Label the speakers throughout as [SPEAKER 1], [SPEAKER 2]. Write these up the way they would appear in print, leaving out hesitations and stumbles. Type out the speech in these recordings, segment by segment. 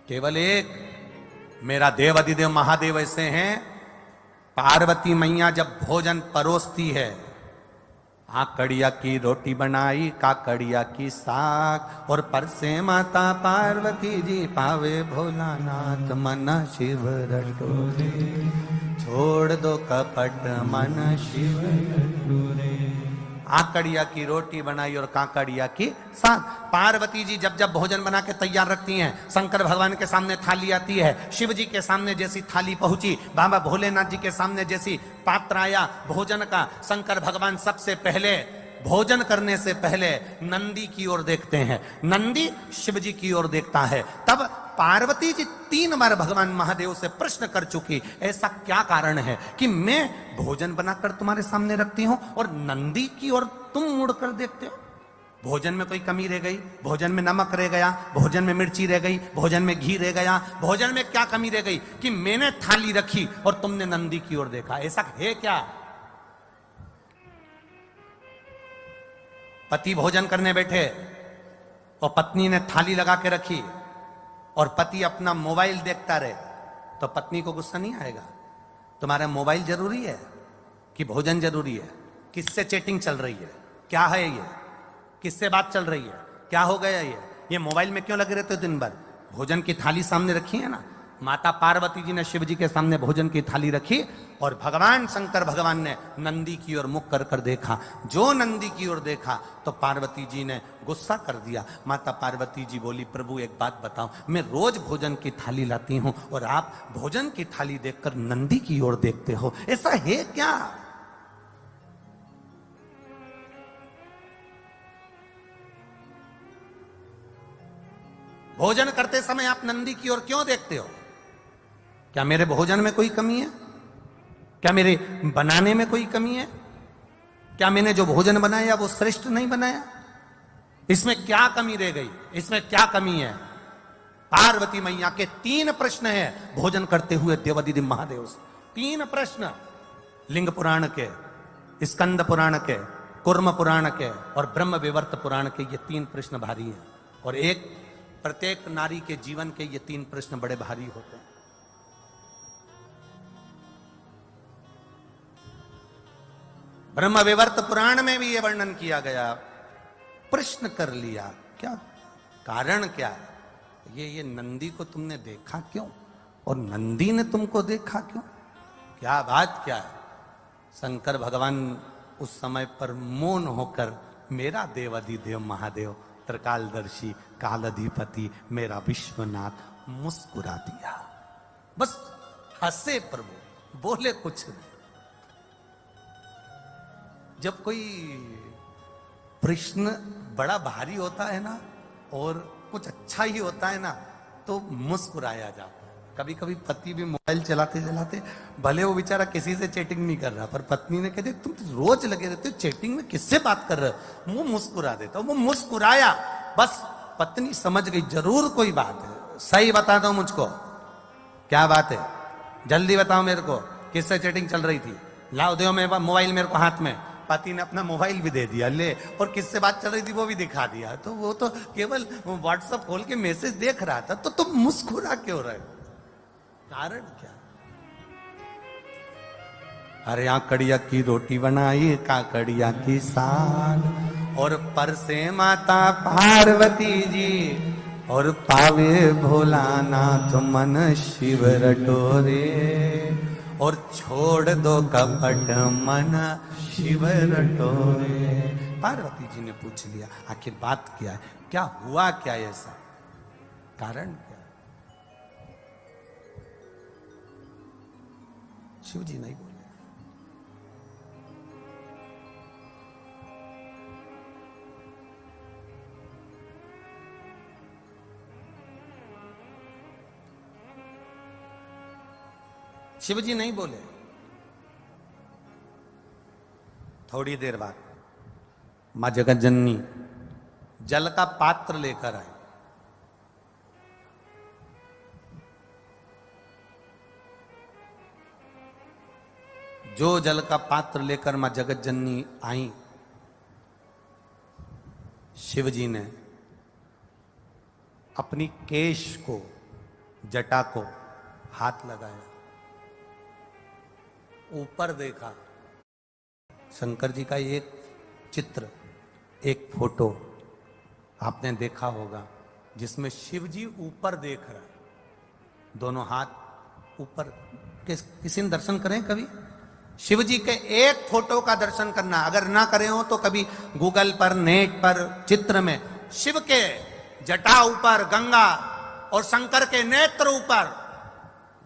[SPEAKER 1] केवल एक मेरा देव अधिदेव महादेव ऐसे हैं, पार्वती मैया जब भोजन परोसती है, कड़िया की रोटी बनाई, काकड़िया की साग, और परसे माता पार्वती जी पावे भोलानाथ, मन शिव रटोरे, छोड़ दो कपट मन शिव रटोरे। आकड़िया की रोटी बनाई और काकड़िया की साग। पार्वती जी जब जब भोजन बना के तैयार रखती हैं, शंकर भगवान के सामने थाली आती है, शिव जी के सामने जैसी थाली पहुंची, बाबा भोलेनाथ जी के सामने जैसी पात्र आया भोजन का, शंकर भगवान सबसे पहले भोजन करने से पहले नंदी की ओर देखते हैं। नंदी शिव जी की ओर देखता है। तब पार्वती जी 3 बार भगवान महादेव से प्रश्न कर चुकी, ऐसा क्या कारण है कि मैं भोजन बनाकर तुम्हारे सामने रखती हूं और नंदी की ओर तुम मुड़कर देखते हो? भोजन में कोई कमी रह गई? भोजन में नमक रह गया? भोजन में मिर्ची रह गई? भोजन में घी रह गया? भोजन में क्या कमी रह गई कि मैंने थाली रखी और तुमने नंदी की ओर देखा? ऐसा है क्या? पति भोजन करने बैठे और पत्नी ने थाली लगा के रखी और पति अपना मोबाइल देखता रहे, तो पत्नी को गुस्सा नहीं आएगा? तुम्हारा मोबाइल जरूरी है कि भोजन जरूरी है? किससे चैटिंग चल रही है? क्या है ये? किससे बात चल रही है? क्या हो गया ये मोबाइल में क्यों लगे रहते हो दिन भर? भोजन की थाली सामने रखी है ना। माता पार्वती जी ने शिव जी के सामने भोजन की थाली रखी और भगवान शंकर भगवान ने नंदी की ओर मुख कर कर देखा। जो नंदी की ओर देखा तो पार्वती जी ने गुस्सा कर दिया। माता पार्वती जी बोली, प्रभु एक बात बताओ, मैं रोज भोजन की थाली लाती हूं और आप भोजन की थाली देखकर नंदी की ओर देखते हो, ऐसा है क्या? भोजन करते समय आप नंदी की ओर क्यों देखते हो? क्या मेरे भोजन में कोई कमी है? क्या मेरे बनाने में कोई कमी है? क्या मैंने जो भोजन बनाया वो श्रेष्ठ नहीं बनाया? इसमें क्या कमी रह गई? इसमें क्या कमी है? पार्वती मैया के 3 प्रश्न हैं भोजन करते हुए देवाधिदेव महादेव से। 3 प्रश्न, लिंग पुराण के, स्कंद पुराण के, कुर्म पुराण के और ब्रह्म विवर्त पुराण के, ये 3 प्रश्न भारी हैं। और एक प्रत्येक नारी के जीवन के ये 3 प्रश्न बड़े भारी होते हैं। ब्रह्म विवर्त पुराण में भी ये वर्णन किया गया। प्रश्न कर लिया, क्या कारण? क्या ये नंदी को तुमने देखा क्यों और नंदी ने तुमको देखा क्यों? क्या बात क्या है? शंकर भगवान उस समय पर मौन होकर, मेरा देवाधिदेव महादेव त्रिकालदर्शी कालाधिपति मेरा विश्वनाथ, मुस्कुरा दिया। बस हंसे प्रभु, बोले कुछ नहीं। जब कोई प्रश्न बड़ा भारी होता है ना और कुछ अच्छा ही होता है ना, तो मुस्कुराया जाता है। कभी कभी पति भी मोबाइल चलाते चलाते, भले वो बेचारा किसी से चैटिंग नहीं कर रहा, पर पत्नी ने कहते तुम रोज लगे रहते हो चैटिंग में, किससे बात कर रहे हो? वो मुस्कुरा देता। वो मुस्कुराया, बस पत्नी समझ गई जरूर कोई बात है। सही बता दो मुझको, क्या बात है? जल्दी बताओ मेरे को, किससे चैटिंग चल रही थी? लाओ दो मेरे मोबाइल मेरे को हाथ में। पति ने अपना मोबाइल भी दे दिया, ले, और किससे बात चल रही थी वो भी दिखा दिया। तो वो तो केवल व्हाट्सएप खोल के मैसेज देख रहा था, तो तुम मुस्कुरा क्यों रहे हो? कारण क्या? अरे आकड़िया की रोटी बनाई, काकड़िया की साग, और परसे माता पार्वती जी, और पावे भोलानाथ मन शिव रटोरे, और छोड़ दो कपट मन शिव रटोरे। पार्वती जी ने पूछ लिया, आखिर बात क्या है? क्या हुआ? क्या ऐसा कारण क्या? शिव जी नहीं बोले। शिव जी नहीं बोले। थोड़ी देर बाद मां जगत जननी जल का पात्र लेकर आई। जो जल का पात्र लेकर मां जगत जननी आई, शिव जी ने अपनी केश को जटा को हाथ लगाया, ऊपर देखा। शंकर जी का एक चित्र, एक फोटो आपने देखा होगा जिसमें शिव जी ऊपर देख रहा है, दोनों हाथ ऊपर। किसी ने दर्शन करें कभी? शिव जी के एक फोटो का दर्शन करना, अगर ना करे हो तो कभी गूगल पर, नेट पर, चित्र में शिव के जटा ऊपर गंगा और शंकर के नेत्र ऊपर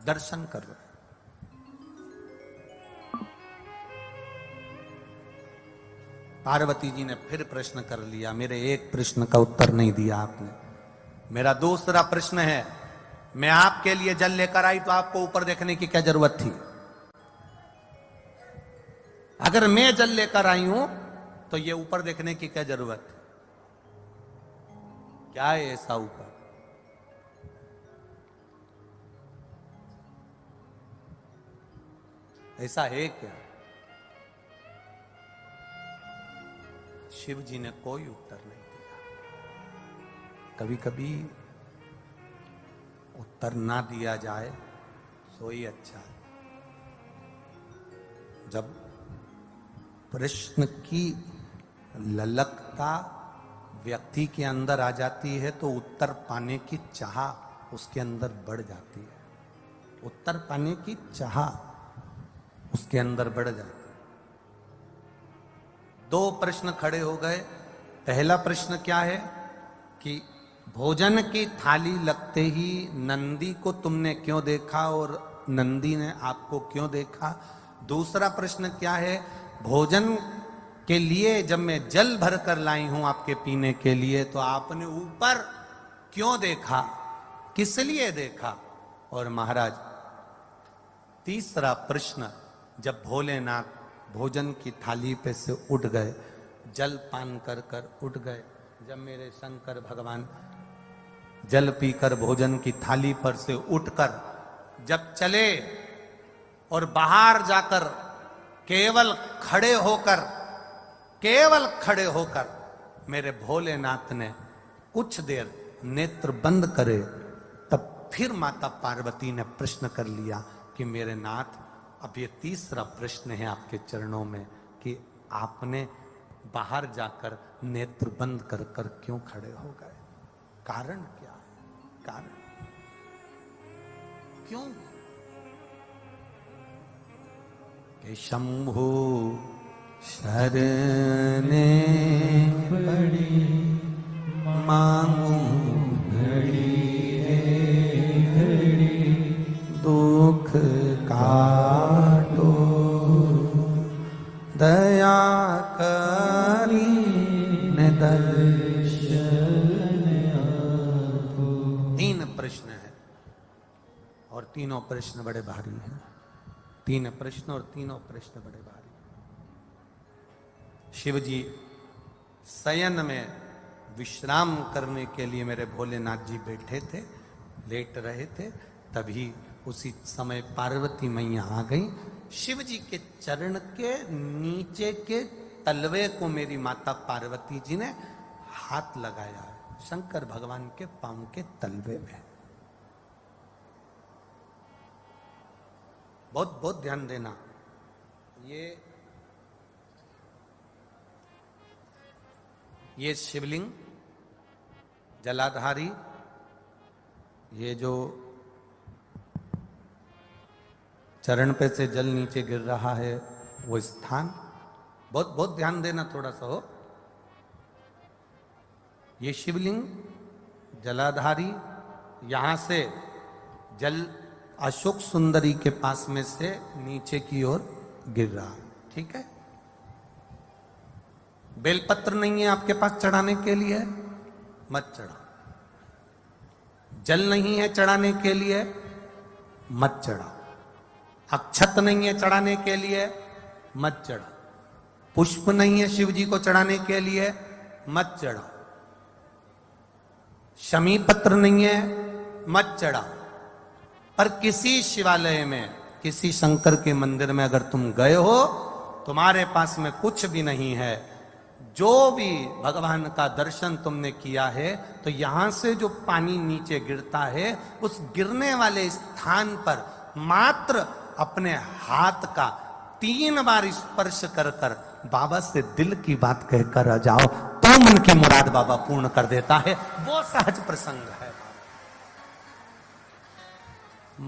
[SPEAKER 1] दर्शन कर रहे। पार्वती जी ने फिर प्रश्न कर लिया, मेरे एक प्रश्न का उत्तर नहीं दिया आपने। मेरा दूसरा प्रश्न है, मैं आपके लिए जल लेकर आई तो आपको ऊपर देखने की क्या जरूरत थी? अगर मैं जल लेकर आई हूं तो ये ऊपर देखने की क्या जरूरत है? क्या है ऐसा ऊपर? ऐसा है क्या? शिव जी ने कोई उत्तर नहीं दिया। कभी कभी उत्तर ना दिया जाए तो ही अच्छा है। जब प्रश्न की ललकता व्यक्ति के अंदर आ जाती है तो उत्तर पाने की चाह उसके अंदर बढ़ जाती है। उत्तर पाने की चाह उसके अंदर बढ़ जाती है। दो प्रश्न खड़े हो गए। पहला प्रश्न क्या है कि भोजन की थाली लगते ही नंदी को तुमने क्यों देखा और नंदी ने आपको क्यों देखा? दूसरा प्रश्न क्या है, भोजन के लिए जब मैं जल भर कर लाई हूं आपके पीने के लिए तो आपने ऊपर क्यों देखा, किस लिए देखा? और महाराज तीसरा प्रश्न, जब भोलेनाथ भोजन की थाली पे से उठ गए, जल पान कर कर उठ गए, जब मेरे शंकर भगवान जल पीकर भोजन की थाली पर से उठकर जब चले और बाहर जाकर केवल खड़े होकर मेरे भोलेनाथ ने कुछ देर नेत्र बंद करे, तब फिर माता पार्वती ने प्रश्न कर लिया कि मेरे नाथ, अब ये तीसरा प्रश्न है आपके चरणों में कि आपने बाहर जाकर नेत्र बंद कर कर क्यों खड़े हो गए? कारण क्या है? कारण क्यों? कि शंभु शरणे पड़ी मांगू घड़ी घड़ी दुख काटो दया करी ने दर्शन आपो। तीन प्रश्न है और तीनों प्रश्न बड़े भारी हैं। तीन प्रश्न और तीनों प्रश्न बड़े भारी। शिव जी शयन में विश्राम करने के लिए मेरे भोलेनाथ जी बैठे थे, लेट रहे थे, तभी उसी समय पार्वती मैया आ गई। शिव जी के चरण के नीचे के तलवे को मेरी माता पार्वती जी ने हाथ लगाया है, शंकर भगवान के पांव के तलवे में। बहुत बहुत ध्यान देना। ये शिवलिंग जलाधारी, ये जो चरण पे से जल नीचे गिर रहा है वो स्थान, बहुत बहुत ध्यान देना थोड़ा सा हो। ये शिवलिंग जलाधारी, यहां से जल अशोक सुंदरी के पास में से नीचे की ओर गिर रहा, ठीक है। बेलपत्र नहीं है आपके पास चढ़ाने के लिए, मत चढ़ा। जल नहीं है चढ़ाने के लिए, मत चढ़ा। अक्षत नहीं है चढ़ाने के लिए, मत चढ़ा। पुष्प नहीं है शिव जी को चढ़ाने के लिए, मत चढ़ा। शमी पत्र नहीं है, मत चढ़ा। पर किसी शिवालय में, किसी शंकर के मंदिर में अगर तुम गए हो, तुम्हारे पास में कुछ भी नहीं है, जो भी भगवान का दर्शन तुमने किया है तो यहां से जो पानी नीचे गिरता है उस गिरने वाले स्थान पर मात्र अपने हाथ का 3 बार स्पर्श कर कर बाबा से दिल की बात कहकर आ जाओ तो मन की मुराद बाबा पूर्ण कर देता है। वो सहज प्रसंग है।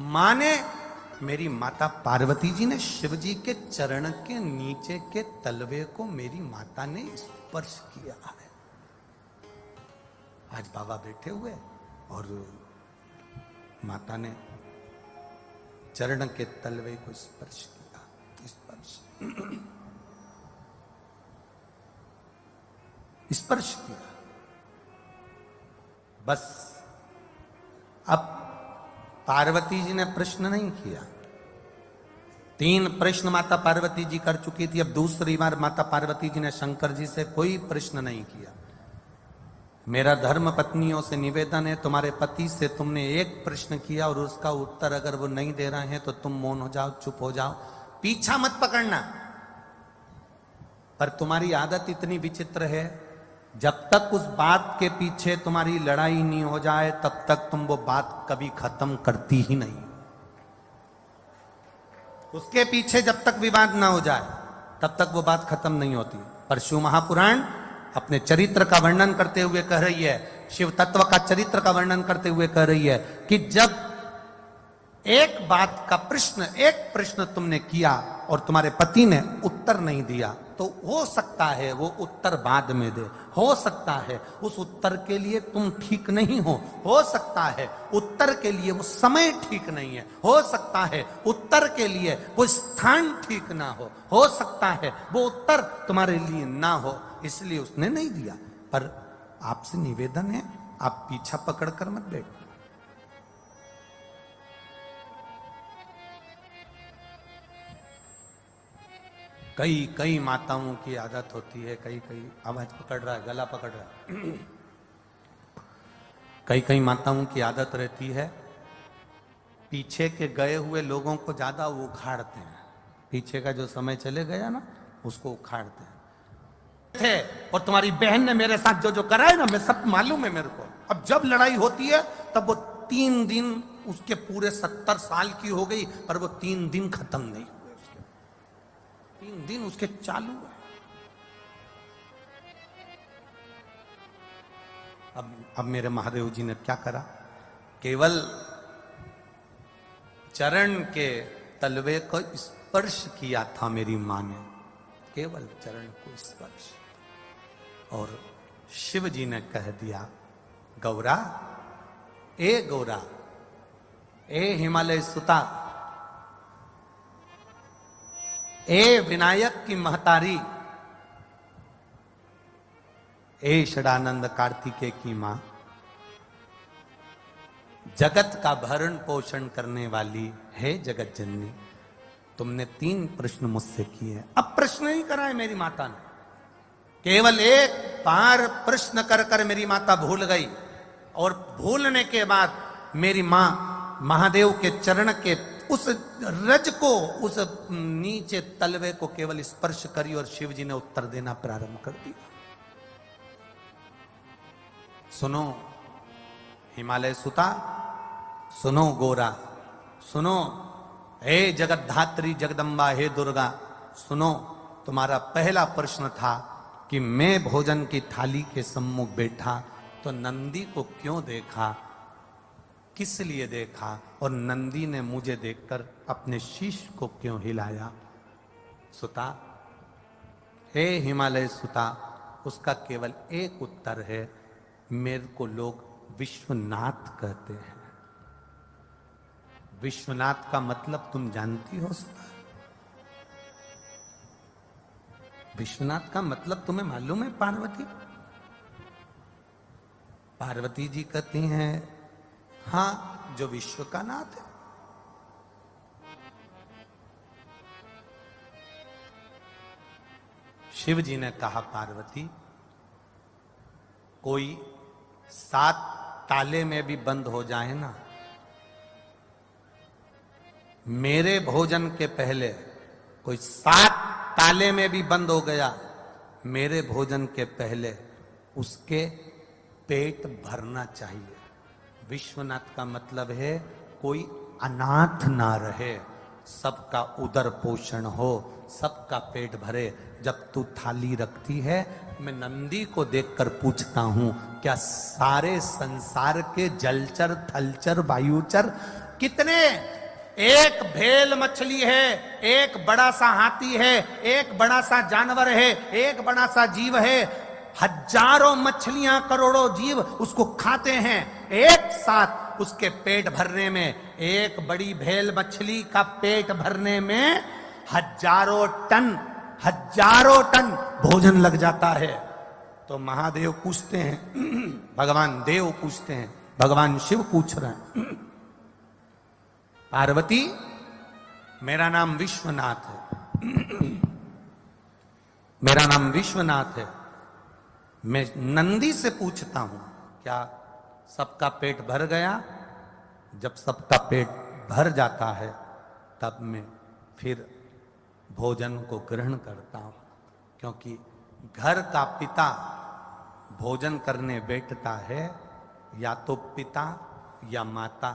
[SPEAKER 1] माने मेरी माता पार्वती जी ने शिव जी के चरण के नीचे के तलवे को मेरी माता ने स्पर्श किया है। आज बाबा बैठे हुए और माता ने चरण के तलवे को स्पर्श किया। स्पर्श किया। बस अब पार्वती जी ने प्रश्न नहीं किया। 3 प्रश्न माता पार्वती जी कर चुकी थी। अब दूसरी बार माता पार्वती जी ने शंकर जी से कोई प्रश्न नहीं किया। मेरा धर्म पत्नियों से निवेदन है, तुम्हारे पति से तुमने एक प्रश्न किया और उसका उत्तर अगर वो नहीं दे रहे हैं तो तुम मौन हो जाओ, चुप हो जाओ, पीछा मत पकड़ना। पर तुम्हारी आदत इतनी विचित्र है, जब तक उस बात के पीछे तुम्हारी लड़ाई नहीं हो जाए तब तक तुम वो बात कभी खत्म करती ही नहीं। उसके पीछे जब तक विवाद ना हो जाए तब तक वो बात खत्म नहीं होती। पर शिव महापुराण अपने चरित्र का वर्णन करते हुए कह रही है, शिव तत्व का चरित्र का वर्णन करते हुए कह रही है कि जब एक बात का एक प्रश्न तुमने किया और तुम्हारे पति ने उत्तर नहीं दिया तो हो सकता है वो उत्तर बाद में दे, हो सकता है उस उत्तर के लिए तुम ठीक नहीं हो सकता है उत्तर के लिए वो समय ठीक नहीं है, हो सकता है उत्तर के लिए वो स्थान ठीक ना हो सकता है वो उत्तर तुम्हारे लिए ना हो, इसलिए उसने नहीं दिया। पर आपसे निवेदन है, आप पीछा पकड़कर मत बैठो। कई माताओं की आदत होती है, कई आवाज पकड़ रहा है, गला पकड़ रहा है। कई माताओं की आदत रहती है, पीछे के गए हुए लोगों को ज्यादा वो उखाड़ते हैं। पीछे का जो समय चले गया ना उसको उखाड़ते हैं। थे और तुम्हारी बहन ने मेरे साथ जो करा है ना, मैं सब मालूम है मेरे को। अब जब लड़ाई होती है तब वो 3 दिन, उसके पूरे 70 साल की हो गई पर वो 3 दिन खत्म नहीं हुए, उसके 3 दिन उसके चालू है। अब मेरे महादेव जी ने क्या करा, केवल चरण के तलवे को स्पर्श किया था मेरी मां ने, केवल चरण को स्पर्श, और शिव जी ने कह दिया, गौरा, ए गौरा, ए हिमालय सुता, ए विनायक की महतारी, ए षडानंद कार्तिकेय की मां, जगत का भरण पोषण करने वाली है जगत जननी, तुमने 3 प्रश्न मुझसे किए। अब प्रश्न ही कराए मेरी माता ने, केवल एक बार प्रश्न कर कर मेरी माता भूल गई, और भूलने के बाद मेरी मां महादेव के चरण के उस रज को, उस नीचे तलवे को केवल स्पर्श करी और शिव जी ने उत्तर देना प्रारंभ कर दिया। सुनो हिमालय सुता, सुनो गोरा, सुनो हे जगद्धात्री जगदम्बा, हे दुर्गा, सुनो, तुम्हारा पहला प्रश्न था कि मैं भोजन की थाली के सम्मुख बैठा तो नंदी को क्यों देखा, किस लिए देखा, और नंदी ने मुझे देखकर अपने शीश को क्यों हिलाया। सुता, हे हिमालय सुता, उसका केवल एक उत्तर है, मेरे को लोग विश्वनाथ कहते हैं। विश्वनाथ का मतलब तुम जानती हो सुता? विश्वनाथ का मतलब तुम्हें मालूम है पार्वती? पार्वती जी कहती हैं, हां, जो विश्व का नाथ है। शिव जी ने कहा, पार्वती, कोई 7 ताले में भी बंद हो जाए ना, मेरे भोजन के पहले कोई 7 ताले में भी बंद हो गया मेरे भोजन के पहले उसके पेट भरना चाहिए। विश्वनाथ का मतलब है कोई अनाथ ना रहे, सबका उदर पोषण हो, सबका पेट भरे। जब तू थाली रखती है, मैं नंदी को देखकर पूछता हूं, क्या सारे संसार के जलचर थलचर वायुचर कितने, एक भेल मछली है, एक बड़ा सा हाथी है, एक बड़ा सा जानवर है, एक बड़ा सा जीव है, हजारों मछलियां करोड़ों जीव उसको खाते हैं, एक साथ उसके पेट भरने में, एक बड़ी भेल मछली का पेट भरने में हजारों टन भोजन लग जाता है। तो महादेव पूछते हैं, भगवान देव पूछते हैं, भगवान शिव पूछ रहे हैं, पार्वती मेरा नाम विश्वनाथ है, मेरा नाम विश्वनाथ है, मैं नंदी से पूछता हूं क्या सबका पेट भर गया? जब सबका पेट भर जाता है तब मैं फिर भोजन को ग्रहण करता हूं, क्योंकि घर का पिता भोजन करने बैठता है, या तो पिता या माता,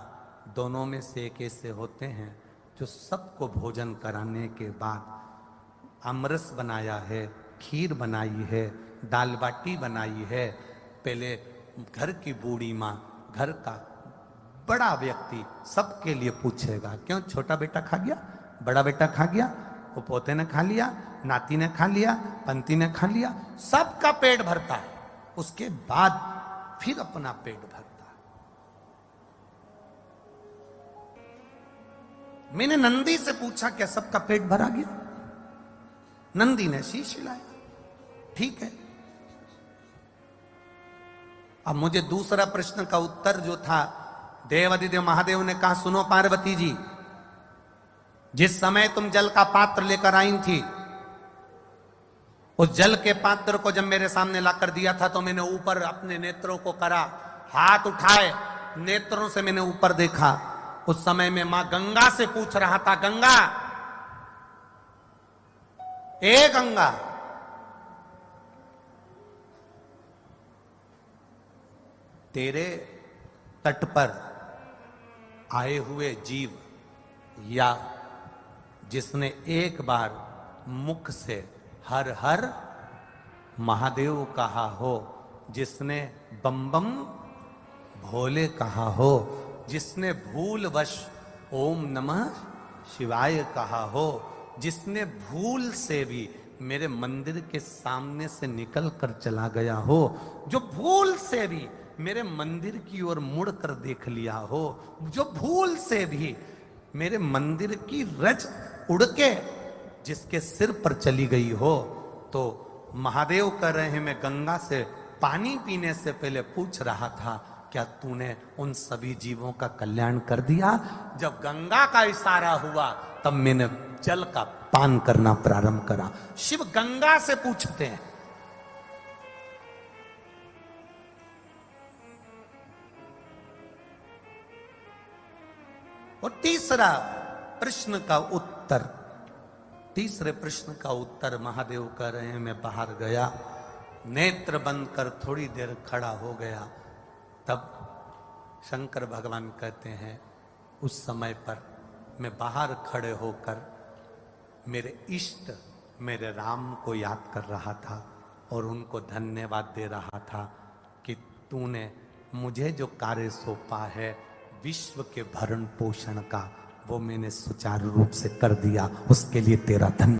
[SPEAKER 1] दोनों में से एक ऐसे होते हैं जो सबको भोजन कराने के बाद अमरस बनाया है, खीर बनाई है, दाल बाटी बनाई है, पहले घर की बूढ़ी माँ, घर का बड़ा व्यक्ति सबके लिए पूछेगा, क्यों छोटा बेटा खा गया, बड़ा बेटा खा गया, वो पोते ने खा लिया, नाती ने खा लिया, पंती ने खा लिया, सबका पेट भरता है, उसके बाद फिर अपना पेट भरता है। मैंने नंदी से पूछा क्या सबका पेट भरा गया? नंदी ने शीश हिलाया, ठीक है। अब मुझे दूसरा प्रश्न का उत्तर जो था, देवादिदेव महादेव ने कहा, सुनो पार्वती जी, जिस समय तुम जल का पात्र लेकर आई थी, उस जल के पात्र को जब मेरे सामने लाकर दिया था तो मैंने ऊपर अपने नेत्रों को करा, हाथ उठाए, नेत्रों से मैंने ऊपर देखा। उस समय में मां गंगा से पूछ रहा था, गंगा, ए गंगा, तेरे तट पर आए हुए जीव, या जिसने एक बार मुख से हर हर महादेव कहा हो, जिसने बम बम भोले कहा हो, जिसने भूलवश ओम नमः शिवाय कहा हो, जिसने भूल से भी मेरे मंदिर के सामने से निकल कर चला गया हो, जो भूल से भी मेरे मंदिर की ओर मुड़ कर देख लिया हो, जो भूल से भी मेरे मंदिर की रज उड़ के जिसके सिर पर चली गई हो, तो महादेव कह रहे हैं, मैं गंगा से पानी पीने से पहले पूछ रहा था, क्या तूने उन सभी जीवों का कल्याण कर दिया? जब गंगा का इशारा हुआ तब मैंने जल का पान करना प्रारंभ करा। शिव गंगा से पूछते हैं। और तीसरा प्रश्न का उत्तर, तीसरे प्रश्न का उत्तर महादेव कह रहे हैं, मैं बाहर गया, नेत्र बंद कर थोड़ी देर खड़ा हो गया, तब शंकर भगवान कहते हैं, उस समय पर मैं बाहर खड़े होकर मेरे इष्ट मेरे राम को याद कर रहा था और उनको धन्यवाद दे रहा था कि तूने मुझे जो कार्य सौंपा है विश्व के भरण पोषण का, वो मैंने सुचारू रूप से कर दिया, उसके लिए तेरा धन्यवाद।